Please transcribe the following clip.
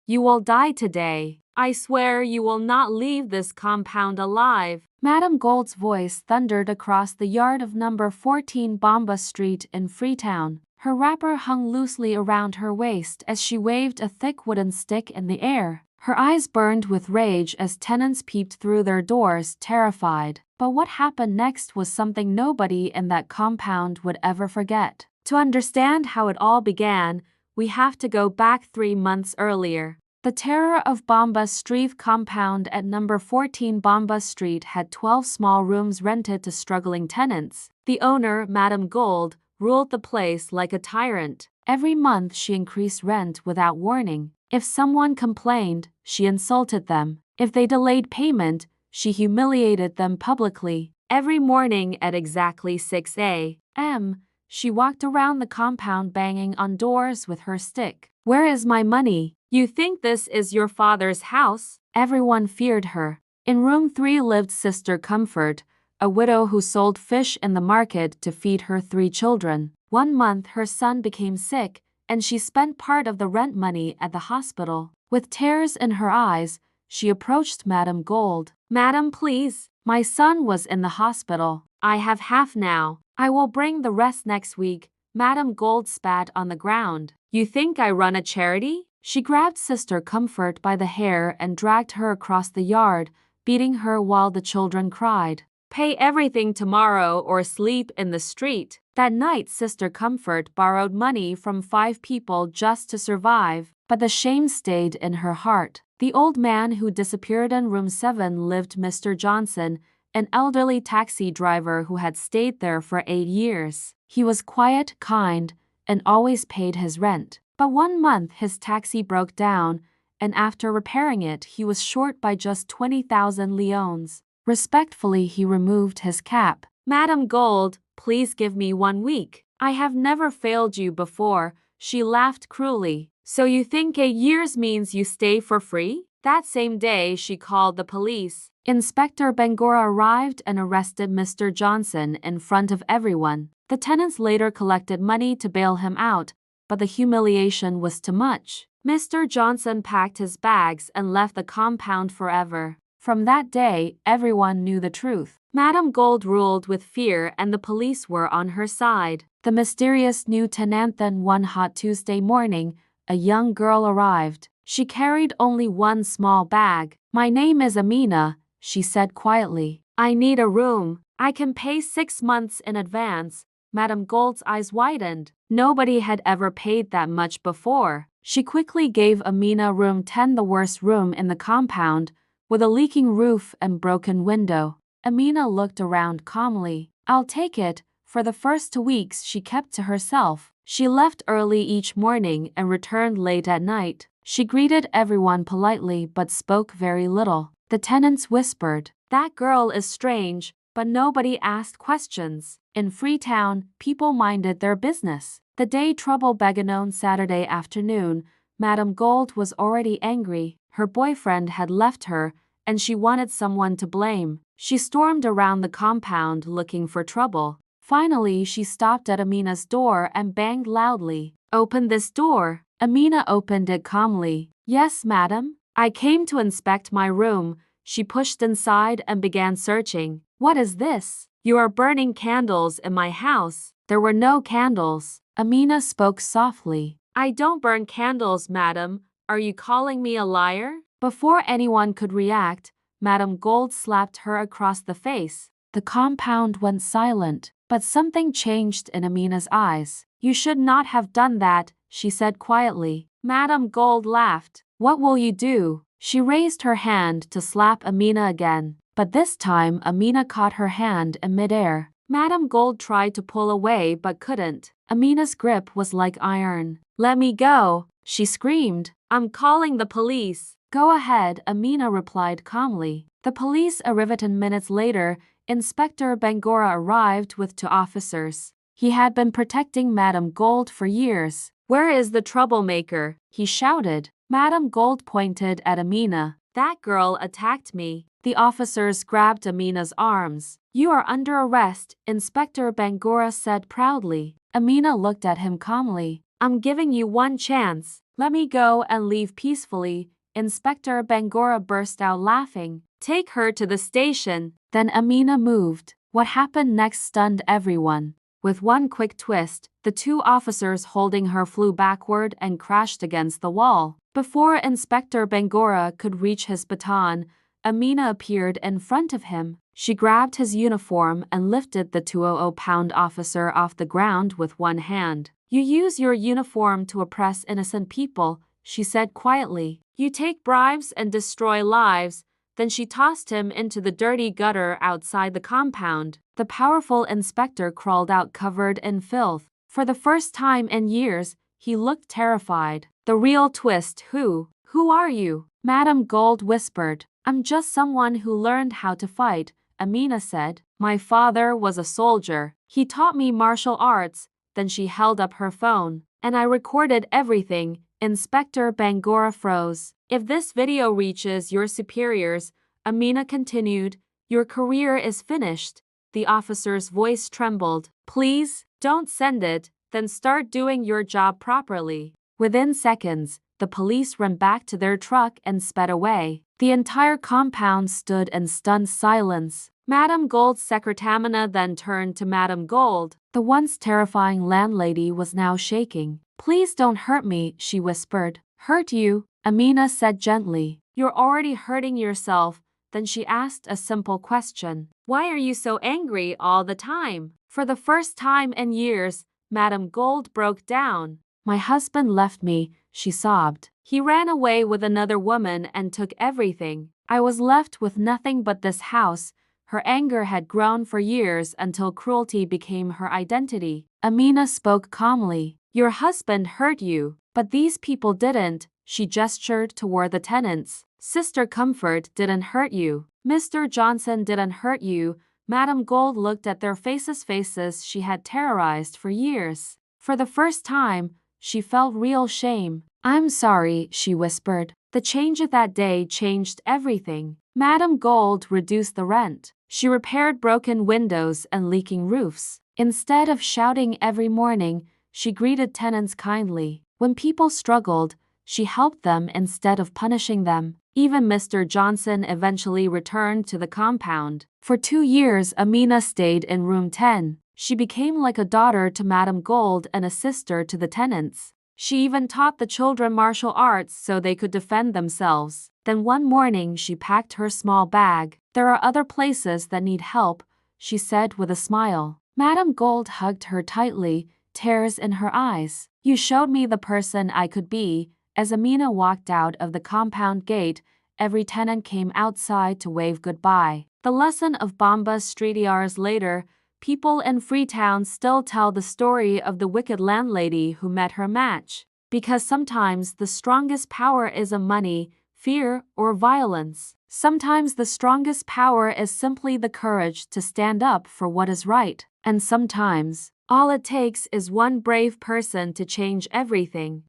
You will die today. I swear you will not leave this compound alive. Madame Gold's voice thundered across the yard of number 14 Bomba Street in Freetown. Her wrapper hung loosely around her waist as she waved a thick wooden stick in the air. Her eyes burned with rage as tenants peeped through their doors, terrified. But what happened next was something nobody in that compound would ever forget. To understand how it all began, we have to go back 3 months earlier. The terror of Bomba Street compound at number 14 Bomba Street had 12 small rooms rented to struggling tenants. The owner, Madame Gold, ruled the place like a tyrant. Every month she increased rent without warning. If someone complained, she insulted them. If they delayed payment, she humiliated them publicly. Every morning at exactly 6 a.m., she walked around the compound banging on doors with her stick. "Where is my money? You think this is your father's house?" Everyone feared her. In room 3 lived Sister Comfort, a widow who sold fish in the market to feed her 3 children. One month her son became sick, and she spent part of the rent money at the hospital. With tears in her eyes, she approached Madame Gold. "Madam, please. My son was in the hospital. I have half now. I will bring the rest next week." Madame Gold spat on the ground. "You think I run a charity?" She grabbed Sister Comfort by the hair and dragged her across the yard, beating her while the children cried. "Pay everything tomorrow or sleep in the street." That night Sister Comfort borrowed money from 5 people just to survive, but the shame stayed in her heart. The old man who disappeared in room 7 lived Mr. Johnson, an elderly taxi driver who had stayed there for 8 years. He was quiet, kind, and always paid his rent. But one month his taxi broke down, and after repairing it he was short by just 20,000 leones. Respectfully he removed his cap. "Madame Gold, please give me 1 week. I have never failed you before." She laughed cruelly. "So you think 8 years means you stay for free?" That same day she called the police. Inspector Bangura arrived and arrested Mr. Johnson in front of everyone. The tenants later collected money to bail him out, but the humiliation was too much. Mr. Johnson packed his bags and left the compound forever. From that day, everyone knew the truth. Madame Gold ruled with fear and the police were on her side. The mysterious new tenant. Then one hot Tuesday morning, a young girl arrived. She carried only one small bag. "My name is Amina," she said quietly. "I need a room. I can pay 6 months in advance." Madame Gold's eyes widened. Nobody had ever paid that much before. She quickly gave Amina room 10, the worst room in the compound, with a leaking roof and broken window. Amina looked around calmly. "I'll take it." For the first 2 weeks she kept to herself. She left early each morning and returned late at night. She greeted everyone politely but spoke very little. The tenants whispered, "That girl is strange," but nobody asked questions. In Freetown, people minded their business. The day trouble began on Saturday afternoon, Madame Gold was already angry. Her boyfriend had left her, and she wanted someone to blame. She stormed around the compound looking for trouble. Finally, she stopped at Amina's door and banged loudly. "Open this door." Amina opened it calmly. "Yes, madam. I came to inspect my room." She pushed inside and began searching. "What is this? You are burning candles in my house." There were no candles. Amina spoke softly. "I don't burn candles, madam. Are you calling me a liar?" Before anyone could react, Madame Gold slapped her across the face. The compound went silent, but something changed in Amina's eyes. "You should not have done that," she said quietly. Madame Gold laughed. "What will you do?" She raised her hand to slap Amina again, but this time Amina caught her hand in midair. Madame Gold tried to pull away but couldn't. Amina's grip was like iron. "Let me go," she screamed. "I'm calling the police." "Go ahead," Amina replied calmly. The police arrived 10 minutes later. Inspector Bangura arrived with 2 officers. He had been protecting Madame Gold for years. "Where is the troublemaker?" he shouted. Madame Gold pointed at Amina. "That girl attacked me." The officers grabbed Amina's arms. "You are under arrest," Inspector Bangura said proudly. Amina looked at him calmly. "I'm giving you 1 chance. Let me go and leave peacefully. Inspector Bangora burst out laughing. Take her to the station. Then Amina moved. What happened next stunned everyone. With one quick twist, the two officers holding her flew backward and crashed against the wall. Before Inspector Bangora could reach his baton, Amina appeared in front of him. She grabbed his uniform and lifted the 200-pound officer off the ground with one hand. You use your uniform to oppress innocent people, she said quietly. You take bribes and destroy lives. Then she tossed him into the dirty gutter outside the compound. The powerful inspector crawled out covered in filth. For the first time in years, he looked terrified. The real twist. Who are you? Madame Gold whispered. I'm just someone who learned how to fight, Amina said. My father was a soldier. He taught me martial arts. Then she held up her phone. And I recorded everything. Inspector Bangora froze. If this video reaches your superiors, Amina continued, your career is finished. The officer's voice trembled. Please, don't send it, then start doing your job properly. Within seconds, the police ran back to their truck and sped away. The entire compound stood in stunned silence. Madame Gold's secretary Amina then turned to Madame Gold. The once terrifying landlady was now shaking. Please don't hurt me, she whispered. Hurt you? Amina said gently. You're already hurting yourself. Then she asked a simple question. Why are you so angry all the time? For the first time in years, Madame Gold broke down. My husband left me, she sobbed. He ran away with another woman and took everything. I was left with nothing but this house. Her anger had grown for years until cruelty became her identity. Amina spoke calmly. Your husband hurt you, but these people didn't. She gestured toward the tenants. Sister Comfort didn't hurt you. Mr. Johnson didn't hurt you. Madame Gold looked at their faces she had terrorized for years. For the first time, she felt real shame. I'm sorry, she whispered. The change of that day changed everything. Madame Gold reduced the rent. She repaired broken windows and leaking roofs. Instead of shouting every morning, she greeted tenants kindly. When people struggled, she helped them instead of punishing them. Even Mr. Johnson eventually returned to the compound. For 2 years, Amina stayed in room 10. She became like a daughter to Madame Gold and a sister to the tenants. She even taught the children martial arts so they could defend themselves. Then one morning she packed her small bag. There are other places that need help, she said with a smile. Madame Gold hugged her tightly, tears in her eyes. You showed me the person I could be. As Amina walked out of the compound gate, every tenant came outside to wave goodbye. The lesson of Bomba Street. Years later, people in Freetown still tell the story of the wicked landlady who met her match. Because sometimes the strongest power isn't money, fear, or violence. Sometimes the strongest power is simply the courage to stand up for what is right. And sometimes, all it takes is one brave person to change everything.